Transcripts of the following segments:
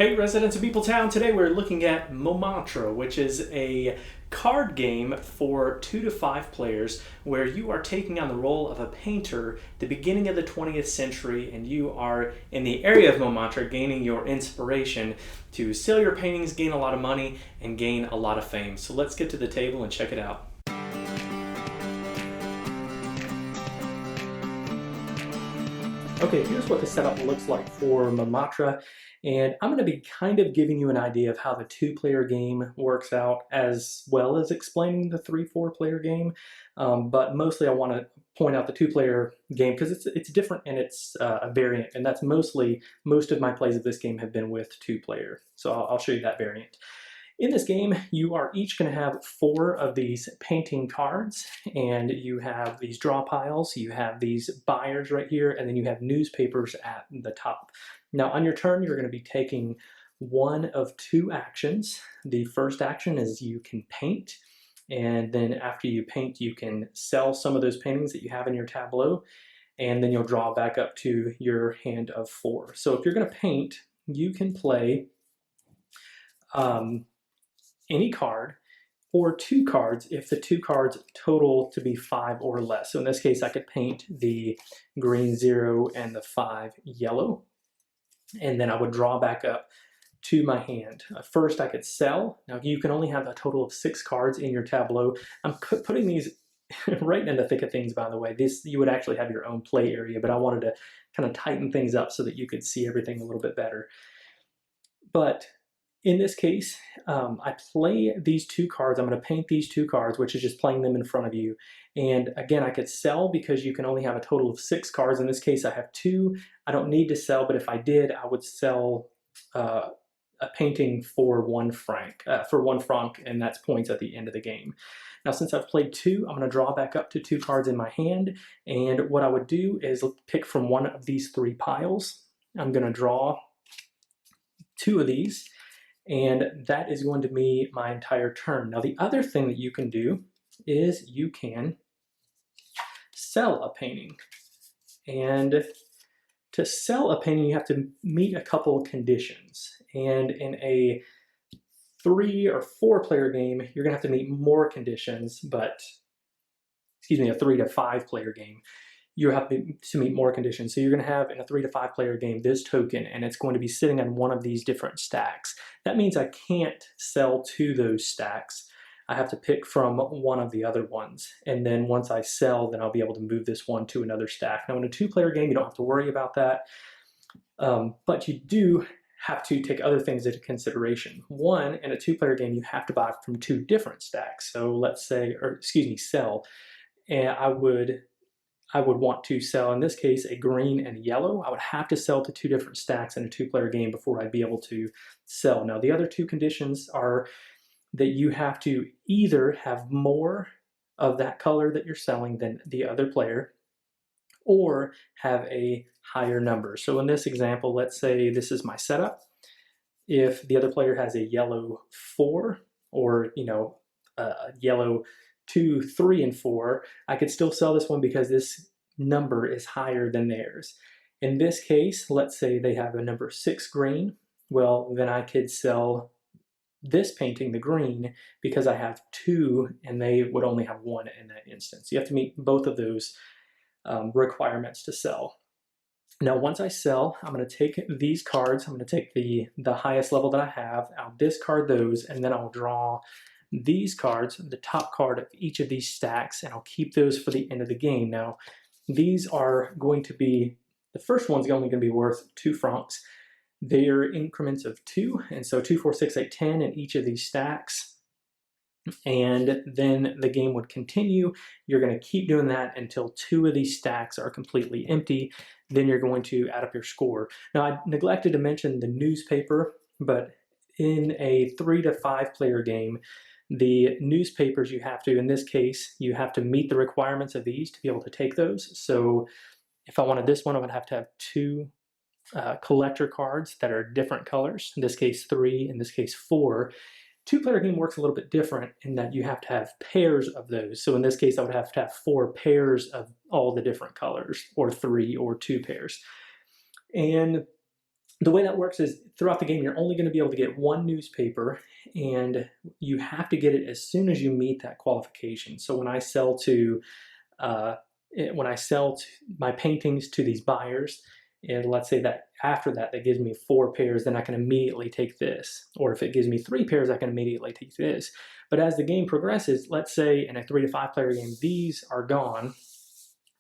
Hey residents of MeepleTown, today we're looking at Montmartre, which is a card game for 2 to 5 players where you are taking on the role of a painter at the beginning of the 20th century, and you are in the area of Montmartre gaining your inspiration to sell your paintings, gain a lot of money, and gain a lot of fame. So let's get to the table and check it out. Okay, here's what the setup looks like for Montmartre, and I'm going to be kind of giving you an idea of how the 2-player game works out, as well as explaining the 3-4 player game. But mostly I want to point out the 2-player game because it's different and it's a variant, and that's most of my plays of this game have been with 2-player. So I'll show you that variant. In this game, you are each going to have 4 of these painting cards, and you have these draw piles, you have these buyers right here, and then you have newspapers at the top. Now on your turn, you're going to be taking one of 2 actions. The first action is you can paint, and then after you paint, you can sell some of those paintings that you have in your tableau, and then you'll draw back up to your hand of 4. So if you're going to paint, you can play any card or 2 cards if the 2 cards total to be 5 or less. So in this case, I could paint the green 0 and the 5 yellow, and then I would draw back up to my hand. First, I could sell. Now, you can only have a total of 6 cards in your tableau. I'm putting these right in the thick of things, by the way. You would actually have your own play area, but I wanted to kind of tighten things up so that you could see everything a little bit better. But in this case, I play these 2 cards. I'm going to paint these 2 cards, which is just playing them in front of you. And again, I could sell because you can only have a total of 6 cards. In this case, I have 2. I don't need to sell, but if I did, I would sell a painting for 1 franc, and that's points at the end of the game. Now, since I've played 2, I'm going to draw back up to 2 cards in my hand. And what I would do is pick from one of these 3 piles. I'm going to draw 2 of these, and that is going to be my entire turn. Now, the other thing that you can do is you can sell a painting. And to sell a painting, you have to meet a couple of conditions. And in a 3 or 4 player game, you're going to have to meet more conditions, but, a 3 to 5 player game, you have to meet more conditions. So you're going to have, in a 3 to 5 player game, this token, and it's going to be sitting on one of these different stacks. That means I can't sell to those stacks. I have to pick from one of the other ones. And then once I sell, then I'll be able to move this one to another stack. Now in a 2-player game, you don't have to worry about that. But you do have to take other things into consideration. One, in a 2-player game, you have to buy from 2 different stacks. So let's say, sell. And I would want to sell, in this case, a green and yellow. I would have to sell to 2 different stacks in a 2-player game before I'd be able to sell. Now, the other 2 conditions are that you have to either have more of that color that you're selling than the other player, or have a higher number. So in this example, let's say this is my setup. If the other player has a yellow 4, or a yellow 2, 3, and 4, I could still sell this one because this number is higher than theirs. In this case, let's say they have a number 6 green. Well, then I could sell this painting, the green, because I have 2 and they would only have 1 in that instance. You have to meet both of those requirements to sell. Now, once I sell, I'm going to take these cards. I'm going to take the highest level that I have. I'll discard those, and then I'll draw these cards, the top card of each of these stacks, and I'll keep those for the end of the game. Now, these are going to be, the first one's only going to be worth 2 francs. They are increments of 2, and so 2, 4, 6, 8, 10 in each of these stacks. And then the game would continue. You're going to keep doing that until 2 of these stacks are completely empty. Then you're going to add up your score. Now, I neglected to mention the newspaper, but in a 3 to 5 player game, the newspapers you have to, in this case, you have to meet the requirements of these to be able to take those. So if I wanted this one, I would have to have 2 collector cards that are different colors. In this case, 3, in this case, 4. 2-player game works a little bit different in that you have to have pairs of those. So in this case, I would have to have 4 pairs of all the different colors, or 3 or 2 pairs. And the way that works is throughout the game, you're only going to be able to get one newspaper, and you have to get it as soon as you meet that qualification. So when I sell to my paintings to these buyers, and let's say that after that, that gives me 4 pairs, then I can immediately take this. Or if it gives me 3 pairs, I can immediately take this. But as the game progresses, let's say in a 3 to 5 player game, these are gone.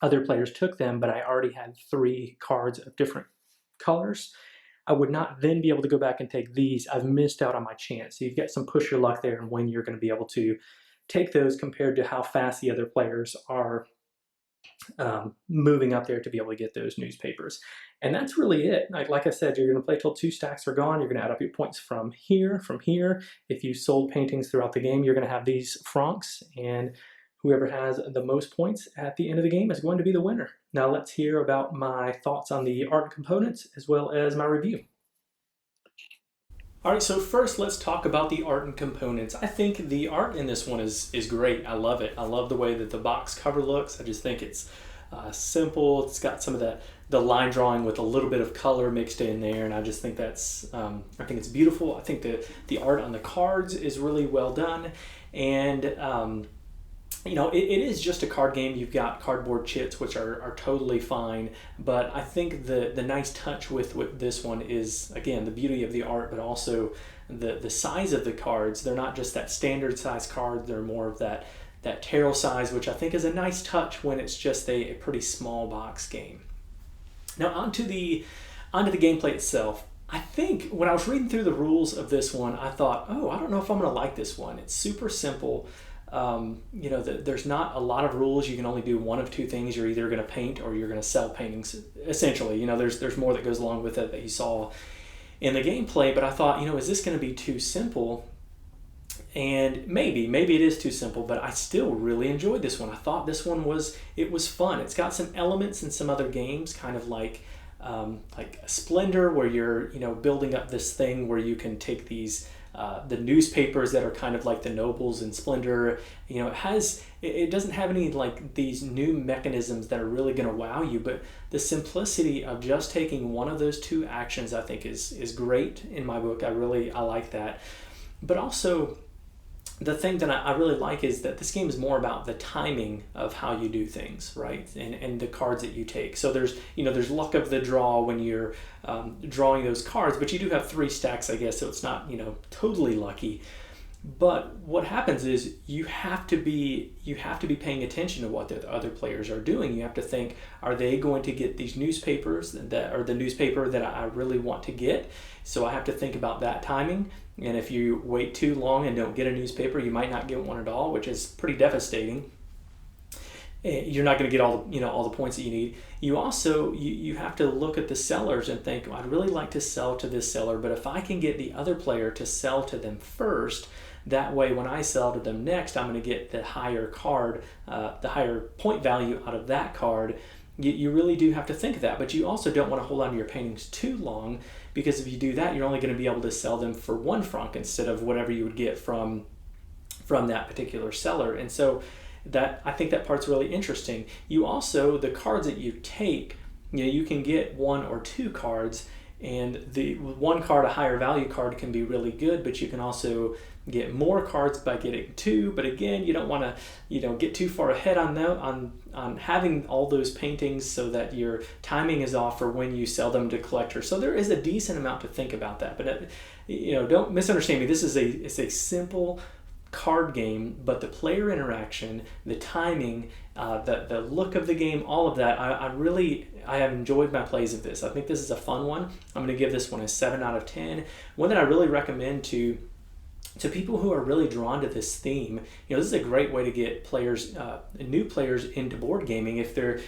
Other players took them, but I already had 3 cards of different colors. I would not then be able to go back and take these. I've missed out on my chance. So you've got some push your luck there and when you're going to be able to take those compared to how fast the other players are moving up there to be able to get those newspapers. And that's really it. Like I said, you're going to play till 2 stacks are gone. You're going to add up your points from here. If you sold paintings throughout the game, you're going to have these francs, and whoever has the most points at the end of the game is going to be the winner. Now let's hear about my thoughts on the art components as well as my review. All right, so first let's talk about the art and components. I think the art in this one is great. I love it. I love the way that the box cover looks. I just think it's simple. It's got some of the line drawing with a little bit of color mixed in there, and I just think that's I think it's beautiful. I think the art on the cards is really well done, and you know, it is just a card game. You've got cardboard chits, which are totally fine, but I think the nice touch with this one is, again, the beauty of the art, but also the size of the cards. They're not just that standard size card, they're more of that tarot size, which I think is a nice touch when it's just a pretty small box game. Now onto the gameplay itself. I think when I was reading through the rules of this one, I thought, oh, I don't know if I'm going to like this one. It's super simple. You know, there's not a lot of rules. You can only do one of 2 things. You're either going to paint or you're going to sell paintings, essentially. You know, there's more that goes along with it that you saw in the gameplay, but I thought, you know, is this going to be too simple? And maybe it is too simple, but I still really enjoyed this one. I thought this one was fun. It's got some elements in some other games, kind of like Splendor, where you're, you know, building up this thing where you can take these the newspapers that are kind of like the nobles in Splendor. You know, it doesn't have any like these new mechanisms that are really going to wow you, but the simplicity of just taking one of those 2 actions, I think is great in my book. I like that. But also, the thing that I really like is that this game is more about the timing of how you do things, right? And the cards that you take. So there's luck of the draw when you're drawing those cards, but you do have 3 stacks, I guess, so it's not, you know, totally lucky. But what happens is you have to be paying attention to what the other players are doing. You have to think, are they going to get these newspapers that are the newspaper that I really want to get? So I have to think about that timing. And if you wait too long and don't get a newspaper, you might not get one at all, which is pretty devastating. You're not going to get all the points that you need. You also you have to look at the sellers and think, well, I'd really like to sell to this seller, but if I can get the other player to sell to them first, that way when I sell to them next, I'm going to get the higher card, the higher point value out of that card. You really do have to think of that, but you also don't want to hold on to your paintings too long, because if you do that, you're only going to be able to sell them for 1 franc instead of whatever you would get from that particular seller. And so I think that part's really interesting. You also, the cards that you take, you know, you can get 1 or 2 cards, and the 1 card, a higher value card, can be really good, but you can also get more cards by getting 2. But again, you don't want to, you know, get too far ahead on having all those paintings so that your timing is off for when you sell them to collectors. So there is a decent amount to think about that. But you know, don't misunderstand me. This is it's a simple card game, but the player interaction, the timing, the look of the game, all of that, I have enjoyed my plays of this. I think this is a fun one. I'm going to give this one a 7 out of 10. One that I really recommend to people who are really drawn to this theme. You know, this is a great way to get players, new players, into board gaming if they're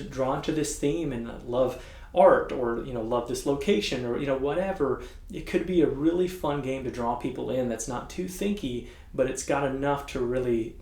drawn to this theme and love art, or, you know, love this location, or, you know, whatever. It could be a really fun game to draw people in that's not too thinky, but it's got enough to really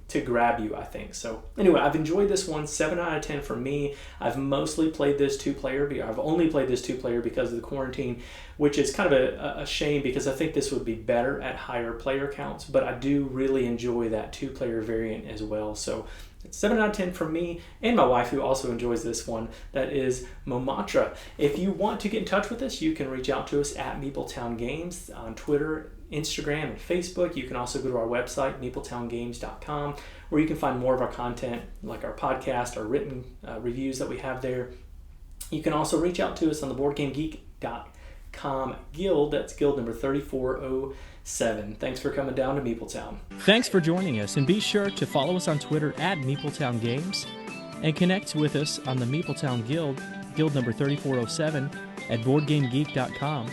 to grab you, I think. So anyway, I've enjoyed this one. 7 out of 10 for me. I've mostly played this 2-player. I've only played this 2-player because of the quarantine, which is kind of a shame, because I think this would be better at higher player counts, but I do really enjoy that 2-player variant as well. So It's 7 out of 10 from me and my wife, who also enjoys this one. That is Montmartre. If you want to get in touch with us, you can reach out to us at MeepleTown Games on Twitter, Instagram, and Facebook. You can also go to our website, MeepleTownGames.com, where you can find more of our content, like our podcast, our written reviews that we have there. You can also reach out to us on the BoardGameGeek.com guild. That's guild number 3407. Thanks for coming down to MeepleTown. Thanks for joining us, and be sure to follow us on Twitter at MeepleTown Games, and connect with us on the MeepleTown Guild, guild number 3407, at BoardGameGeek.com,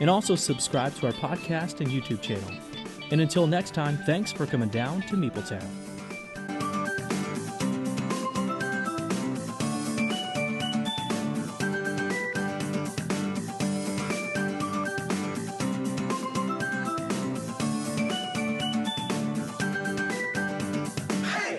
and also subscribe to our podcast and YouTube channel. And until next time, thanks for coming down to MeepleTown.